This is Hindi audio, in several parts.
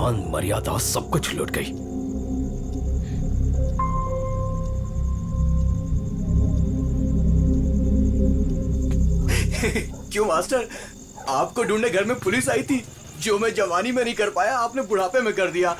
मान मर्यादा सब कुछ लुट गई। क्यों मास्टर, आपको ढूंढने घर में पुलिस आई थी? जो मैं जवानी में नहीं कर पाया आपने बुढ़ापे में कर दिया।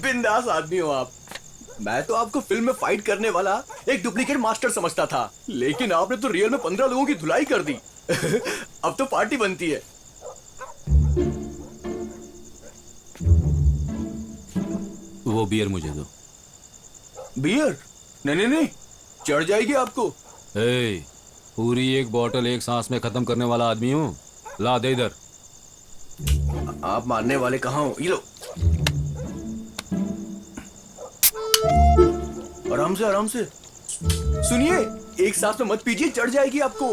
बिंदास आदमी हो आप। मैं तो आपको फिल्म में फाइट करने वाला एक डुप्लीकेट मास्टर समझता था, लेकिन आपने तो रियल में 15 लोगों की धुलाई कर दी। अब तो पार्टी बनती है। वो बियर मुझे दो। बियर? नहीं नहीं नहीं, चढ़ जाएगी आपको। ए, पूरी एक बोतल एक सांस में खत्म करने वाला आदमी हूँ। ला दे इधर। आप मानने वाले कहाँ हो? ये लो। आराम से आराम से। सुनिए, एक सांस में मत पीजिए, चढ़ जाएगी आपको।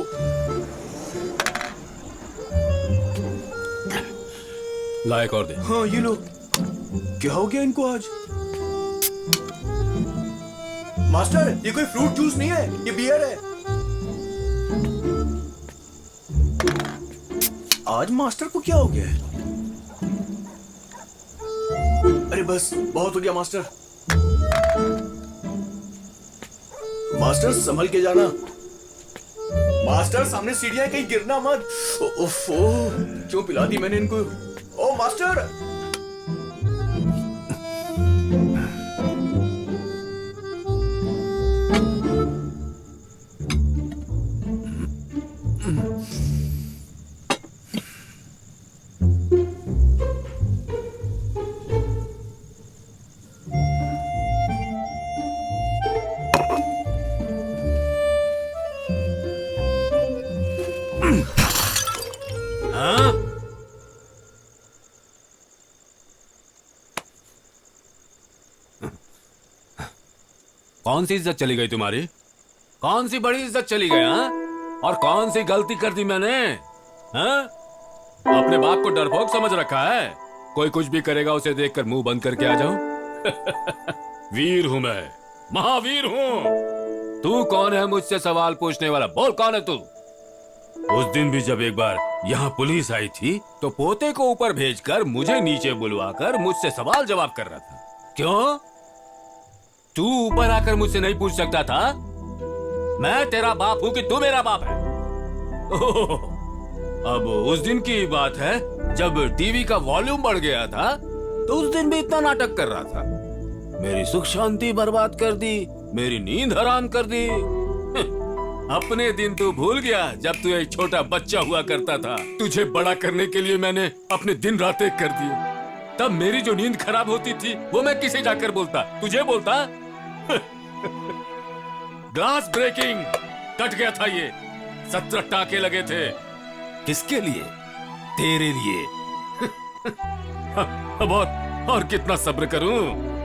ला एक और दे। हाँ ये लो। क्या हो गया इनको आज? मास्टर, ये कोई फ्रूट जूस नहीं है, ये बियर है। आज मास्टर को क्या हो गया है? अरे बस, बहुत हो गया मास्टर। मास्टर संभल के जाना। मास्टर सामने सीढ़ियां, कहीं गिरना मत। ओफो, क्यों पिला दी मैंने इनको? ओ मास्टर! हाँ? कौन सी इज्जत चली गई तुम्हारी? कौन सी बड़ी इज्जत चली गई? हाँ? और कौन सी गलती कर दी मैंने? हाँ? अपने बाप को डरपोक समझ रखा है? कोई कुछ भी करेगा उसे देखकर मुंह बंद करके आ जाऊं? वीर हूं मैं, महावीर हूं। तू कौन है मुझसे सवाल पूछने वाला? बोल, कौन है तू? उस दिन भी जब एक बार यहाँ पुलिस आई थी तो पोते को ऊपर भेजकर मुझे नीचे बुलवाकर मुझसे सवाल जवाब कर रहा था। क्यों? तू ऊपर आकर मुझसे नहीं पूछ सकता था? मैं तेरा बाप हूं कि तू मेरा बाप है? ओह, अब उस दिन की बात है जब टीवी का वॉल्यूम बढ़ गया था तो उस दिन भी इतना नाटक कर रहा था। मेरी सुख शांति बर्बाद कर दी, मेरी नींद हराम कर दी। अपने दिन तू भूल गया जब तू एक छोटा बच्चा हुआ करता था। तुझे बड़ा करने के लिए मैंने अपने दिन रात एक कर दिए। तब मेरी जो नींद खराब होती थी वो मैं किसे जाकर बोलता? तुझे बोलता? ग्लास ब्रेकिंग कट गया था, ये 17 टाके लगे थे। किसके लिए? तेरे लिए। अब और कितना सब्र करूं?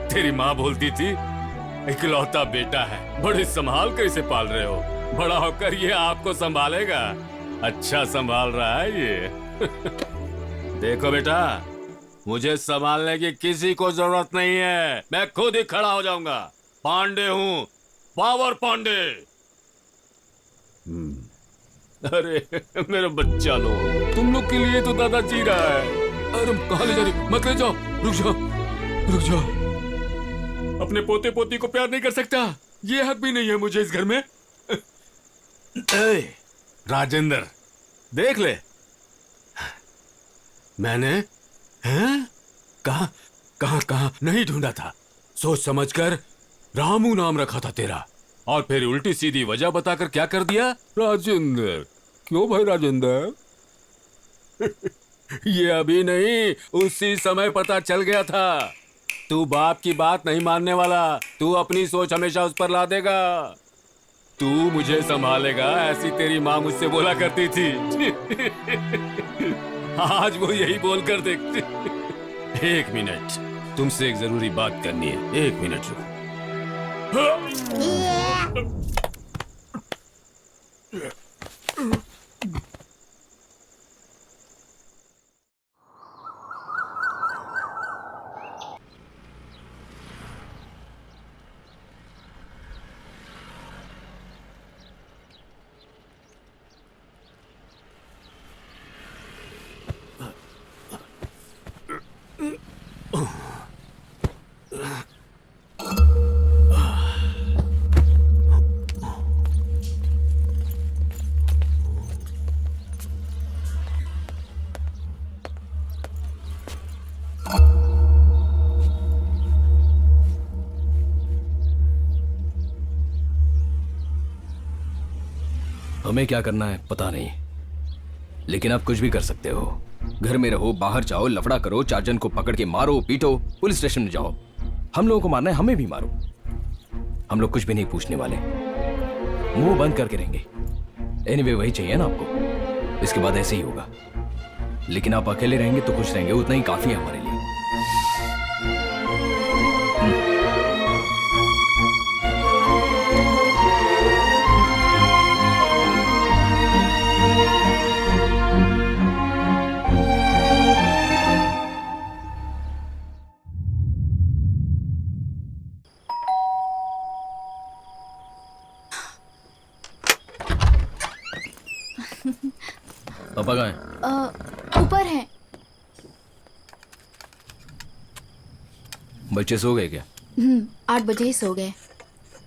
तेरी माँ बोलती थी इकलौता बेटा है, बड़े संभाल कर इसे पाल रहे हो, बड़ा होकर ये आपको संभालेगा। अच्छा संभाल रहा है ये। देखो बेटा, मुझे संभालने की किसी को जरूरत नहीं है, मैं खुद ही खड़ा हो जाऊंगा। पांडे हूं, पावर पांडे। अरे मेरे बच्चा लोग, तुम लोग के लिए तो दादा जी रहा है। अरे कहां ले जा रही? मत ले जाओ, रुक जाओ, रुक जाओ। अपने पोते पोती को प्यार नहीं कर सकता, ये हक भी नहीं है मुझे इस घर में। राजेंद्र, देख ले, मैंने हैं? कहां नहीं ढूंढा था। सोच समझकर रामू नाम रखा था तेरा, और फिर उल्टी सीधी वजह बताकर क्या कर दिया? राजेंद्र। क्यों भाई राजेंद्र? ये अभी नहीं, उसी समय पता चल गया था। तू बाप की बात नहीं मानने वाला, तू अपनी सोच हमेशा उस पर ला देगा। तू मुझे संभालेगा, ऐसी तेरी माँ मुझसे बोला करती थी। आज वो यही बोलकर देख। एक मिनट, तुमसे एक जरूरी बात करनी है। एक मिनट रुको। हमें क्या करना है पता नहीं, लेकिन आप कुछ भी कर सकते हो। घर में रहो, बाहर जाओ, लफड़ा करो, 4 जन को पकड़ के मारो, पीटो, पुलिस स्टेशन में जाओ। हम लोगों को मारना है, हमें भी मारो। हम लोग कुछ भी नहीं पूछने वाले, मुंह बंद करके रहेंगे। एनीवे वही चाहिए ना आपको, इसके बाद ऐसे ही होगा। लेकिन आप अकेले रहेंगे तो खुश रहेंगे, उतना ही काफी है हमारे लिए। पापा कहाँ हैं? ऊपर है। बच्चे सो गए क्या? 8 बजे ही सो गए।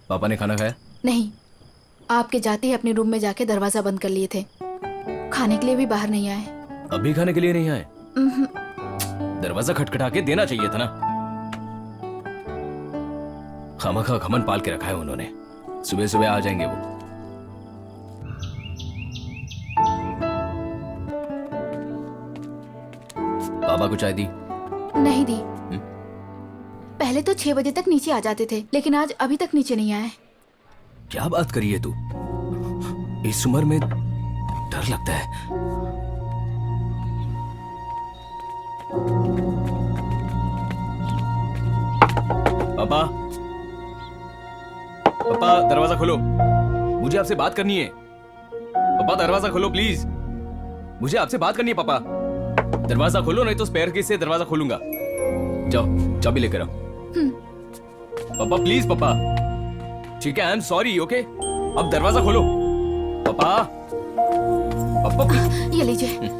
पापा ने खाना खाया? नहीं, आपके जाते ही अपने रूम में जाके दरवाजा बंद कर लिए थे। खाने के लिए भी बाहर नहीं आए। अभी खाने के लिए नहीं आए? दरवाजा खटखटा के देना चाहिए था ना। खामखा घमंड पाल के रखा है उन्होंने, सुबह सुबह आ जाएंगे वो। पापा को चाय दी? नहीं दी। पहले तो 6 बजे तक नीचे आ जाते थे, लेकिन आज अभी तक नीचे नहीं आए। क्या बात करी है तू? इस उम्र में डर लगता है। पापा, पापा दरवाजा खोलो, मुझे आपसे बात करनी है। पापा दरवाजा खोलो प्लीज, मुझे आपसे बात करनी है। पापा दरवाजा खोलो, नहीं तो स्पेयर की से दरवाजा खोलूंगा। जाओ चाबी लेकर आओ। पापा प्लीज, पापा। ठीक है, आई एम सॉरी, ओके। अब दरवाजा खोलो पापा। पापा ये लीजिए।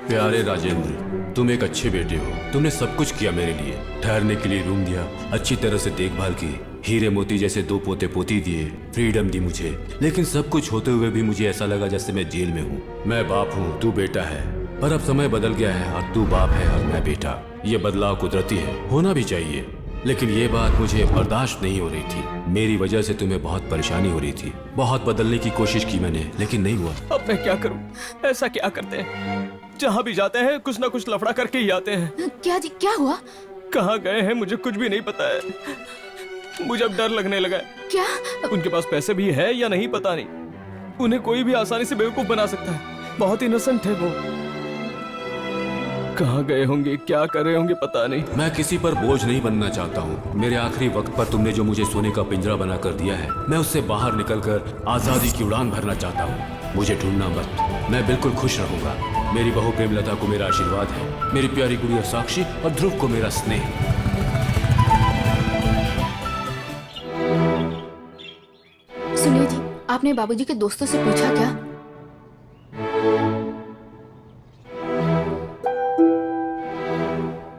प्यारे राजेंद्र, तुम एक अच्छे बेटे हो। तुमने सब कुछ किया मेरे लिए। ठहरने के लिए रूम दिया, अच्छी तरह से देखभाल की, हीरे मोती जैसे 2 पोते पोती दिए, फ्रीडम दी मुझे। लेकिन सब कुछ होते हुए भी मुझे ऐसा लगा जैसे मैं जेल में हूँ। मैं बाप हूँ, तू बेटा है, पर अब समय बदल गया है और तू बाप है और मैं बेटा। ये बदलाव कुदरती है, होना भी चाहिए। लेकिन ये बात मुझे बर्दाश्त नहीं हो रही थी। मेरी वजह से तुम्हें बहुत परेशानी हो रही थी। बहुत बदलने की कोशिश की मैंने, लेकिन नहीं हुआ। अब मैं क्या करूं? ऐसा क्या करते हैं, जहाँ भी जाते हैं कुछ ना कुछ लफड़ा करके ही आते हैं। क्या जी, क्या हुआ? कहाँ गए हैं मुझे कुछ भी नहीं पता है। मुझे अब डर लगने लगा है। क्या? उनके पास पैसे भी है या नहीं पता नहीं। उन्हें कोई भी आसानी से बेवकूफ बना सकता है। बहुत इनोसेंट है वो। कहाँ गए होंगे, क्या कर रहे होंगे पता नहीं। मैं किसी पर बोझ नहीं बनना चाहता हूँ। मेरे आखिरी वक्त पर तुमने जो मुझे सोने का पिंजरा बना कर दिया है, मैं उससे बाहर निकलकर आजादी की उड़ान भरना चाहता हूँ। मुझे ढूंढना मत, मैं बिल्कुल खुश रहूंगा। मेरी बहू प्रेमलता को मेरा आशीर्वाद है, मेरी प्यारी गुड़िया साक्षी और ध्रुव को मेरा स्नेह। सुनिए जी, आपने बाबूजी के दोस्तों से पूछा क्या?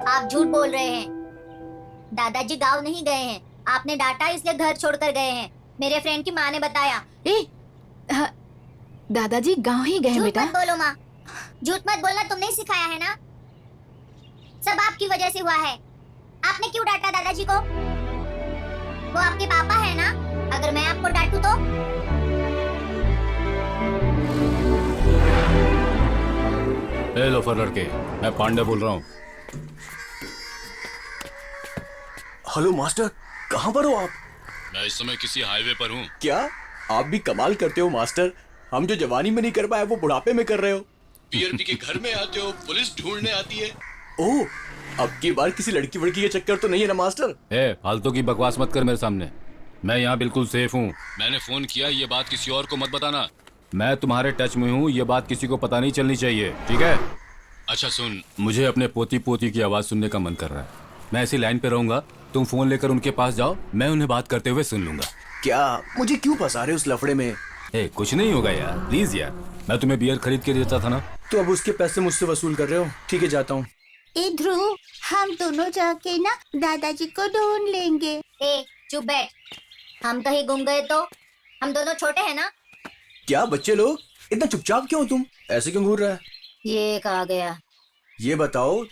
आप झूठ बोल रहे हैं। दादाजी गांव नहीं गए हैं। आपने डांटा इसलिए घर छोड़कर गए हैं। मेरे फ्रेंड की माँ ने बताया। दादाजी गांव ही गए हैं झूठ बेटा। मत बोलो माँ, झूठ मत बोलना तुमने ही सिखाया है ना। सब आपकी वजह से हुआ है। आपने क्यों डांटा दादाजी को? वो आपके पापा है ना। अगर मैं आपको डांटू तो? ए लोफर लड़के, मैं पांडे बोल रहा हूँ। हेलो मास्टर, कहाँ पर हो आप? मैं इस समय किसी हाईवे पर हूँ। क्या आप भी कमाल करते हो मास्टर। हम जो जवानी में नहीं कर पाए वो बुढ़ापे में कर रहे हो। बियर पी के घर में आते हो, पुलिस ढूंढने आती है। ओह, अब की बार किसी लड़की वड़की के चक्कर तो नहीं है ना मास्टर? फालतू की बकवास मत कर मेरे सामने। मैं यहाँ बिल्कुल सेफ हूँ। मैंने फोन किया, ये बात किसी और को मत बताना। मैं तुम्हारे टच में हूँ, ये बात किसी को पता नहीं चलनी चाहिए, ठीक है? अच्छा सुन, मुझे अपने पोती पोती की आवाज सुनने का मन कर रहा है। मैं ऐसी लाइन पे रहूंगा, तुम फोन लेकर उनके पास जाओ, मैं उन्हें बात करते हुए सुन लूंगा। क्या मुझे क्यों फंसा रहे उस लफड़े में? कुछ नहीं होगा यार, प्लीज यार। मैं तुम्हें बियर खरीद के देता था ना। तो अब उसके पैसे मुझसे वसूल कर रहे हो? ठीक है, जाता हूँ। ए ध्रुव, हम दोनों जाके ना दादाजी को ढूंढ लेंगे। ए चुप बैठ, हम कहीं गुम गए तो? हम दोनों छोटे हैं ना। क्या बच्चे लोग, इतना चुपचाप क्यों हो तुम? ऐसे क्यों घूर रहा है? ये कहा गया। ये बताओ,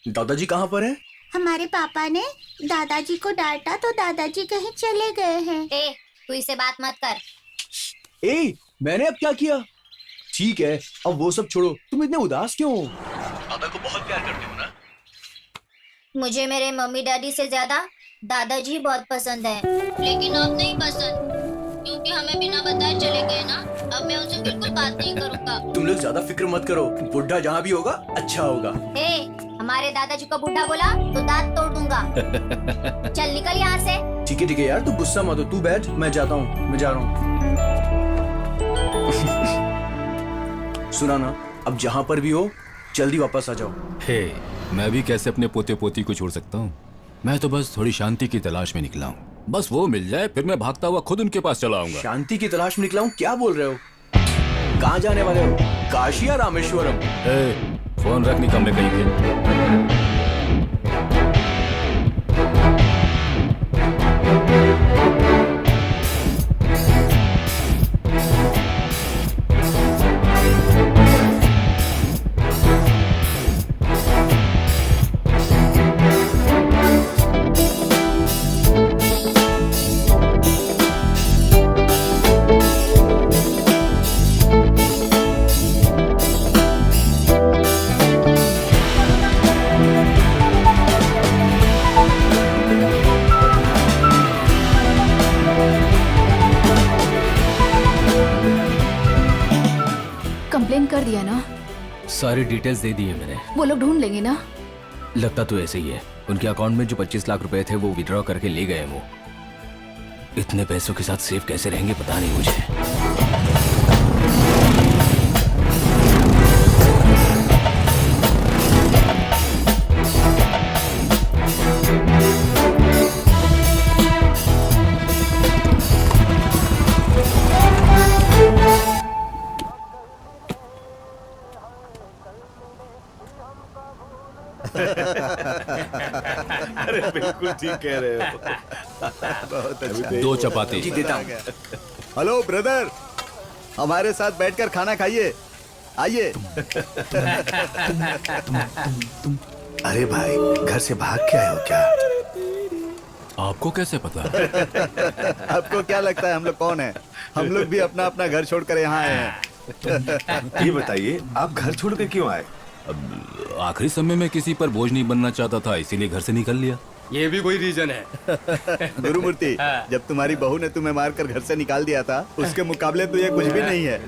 दादाजी कहाँ पर हैं? हमारे पापा ने दादाजी को डांटा तो दादाजी कहीं चले गए हैं। ए तू इससे बात मत कर। ए, मैंने अब क्या किया? ठीक है, अब वो सब छोड़ो, तुम इतने उदास क्यों हो? दादा को बहुत प्यार करते हो ना? मुझे मेरे मम्मी डैडी से ज्यादा दादाजी बहुत पसंद है, लेकिन अब नहीं पसंद, क्योंकि हमें बिना बताए चले गए ना। अब मैं उनसे बिल्कुल बात नहीं करूँगा। तुम लोग ज्यादा फिक्र मत करो, बुढ़ा जहाँ भी होगा अच्छा होगा। ए, हमारे दादाजी को बुढ़ा बोला तो दांत तोड़ दूंगा। चल निकल यहाँ से। ठीक है यार, तू गुस्सा मत हो, तू बैठ, मैं जाता हूँ, मैं जा रहा हूँ। सुना ना, अब जहाँ पर भी हो जल्दी वापस आ जाओ। हे, मैं भी कैसे अपने पोते पोती को छोड़ सकता हूँ? मैं तो बस थोड़ी शांति की तलाश में निकला हूँ। बस वो मिल जाए, फिर मैं भागता हुआ खुद उनके पास चला आऊंगा। शांति की तलाश में निकला हूँ? क्या बोल रहे हो? कहाँ जाने वाले हो? काशी या रामेश्वरम? फोन रख, निकम्मे कहीं के। कंप्लेन कर दिया ना? सारी डिटेल्स दे दी है मैंने। वो लोग ढूंढ लेंगे ना? लगता तो ऐसे ही है। उनके अकाउंट में जो 25 लाख रुपए थे वो विड्रॉ करके ले गए। वो इतने पैसों के साथ सेफ कैसे रहेंगे पता नहीं मुझे। अरे बिल्कुल ठीक कह रहे हो। बहुत अच्छा। दो चपाती। जी देता हूँ। हेलो ब्रदर, हमारे साथ बैठकर खाना खाइए, आइए। अरे भाई, घर से भाग के आए हो क्या? आपको कैसे पता? आपको क्या लगता है हम लोग कौन है? हम लोग भी अपना अपना घर छोड़कर यहाँ आए हैं। ये बताइए, आप घर छोड़ के क्यों आए? अब आखिरी समय में किसी पर बोझ नहीं बनना चाहता था, इसीलिए घर से निकल लिया। ये भी कोई रीजन है। गुरुमूर्ति, जब तुम्हारी बहू ने तुम्हें मारकर घर से निकाल दिया था, उसके मुकाबले तो ये कुछ भी नहीं है।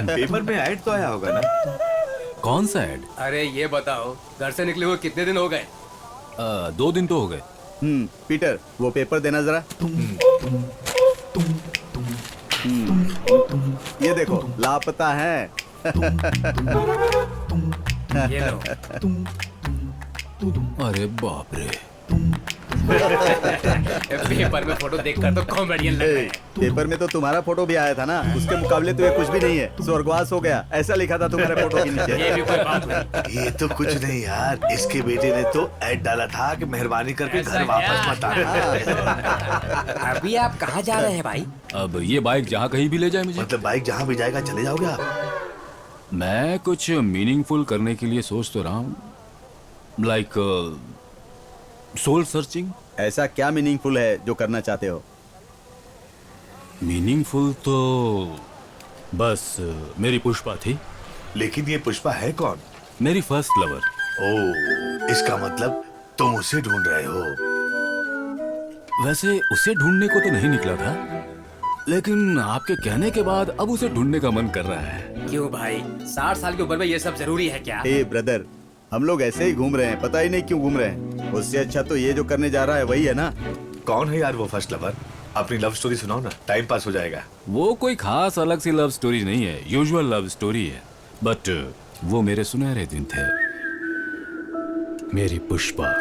पेपर में ऐड तो आया होगा ना? कौन सा ऐड? अरे ये बताओ, घर से निकले हुए कितने दिन हो गए? 2 दिन तो हो गए। पीटर, वो पेपर देना जरा। ये देखो, लापता है। ये लो। अरे बाप रे। पेपर में फोटो देखकर तो कॉमेडियन लग रहे हैं। पेपर में तो तुम्हारा फोटो भी आया था ना, उसके मुकाबले तो ये कुछ भी नहीं है, स्वर्गवास हो गया, ऐसा लिखा था तुम्हारे फोटो के नीचे। ये भी कोई बात हुई? ये तो कुछ नहीं यार, इसके बेटे ने तो ऐड डाला था कि मेहरबानी करके घर वापस मत आना। अभी आप कहाँ जा रहे हैं भाई? अब ये बाइक जहाँ कहीं भी ले जाए मुझे। मतलब बाइक जहाँ भी जाएगा चले जाओगे आप? मैं कुछ मीनिंगफुल करने के लिए सोच तो रहा हूँ, लाइक सोल सर्चिंग। ऐसा क्या मीनिंगफुल है जो करना चाहते हो? मीनिंगफुल तो बस मेरी पुष्पा थी। लेकिन ये पुष्पा है कौन? मेरी फर्स्ट लवर। ओह, इसका मतलब तुम उसे ढूंढ रहे हो। वैसे उसे ढूंढने को तो नहीं निकला था, लेकिन आपके कहने के बाद अब उसे ढूंढने का मन कर रहा है। क्यों भाई, 60 साल की उम्र में ये सब जरूरी है क्या? हे ब्रदर, हम लोग ऐसे ही घूम रहे हैं, पता ही नहीं क्यों घूम रहे हैं। उससे अच्छा तो ये जो करने जा रहा है वही है ना। कौन है यार वो फर्स्ट लवर? अपनी लव स्टोरी सुनाओ ना, टाइम पास हो जाएगा। वो कोई खास अलग सी लव स्टोरी नहीं है, यूजुअल लव स्टोरी है, बट वो मेरे सुनहरे दिन थे। मेरी पुष्पा।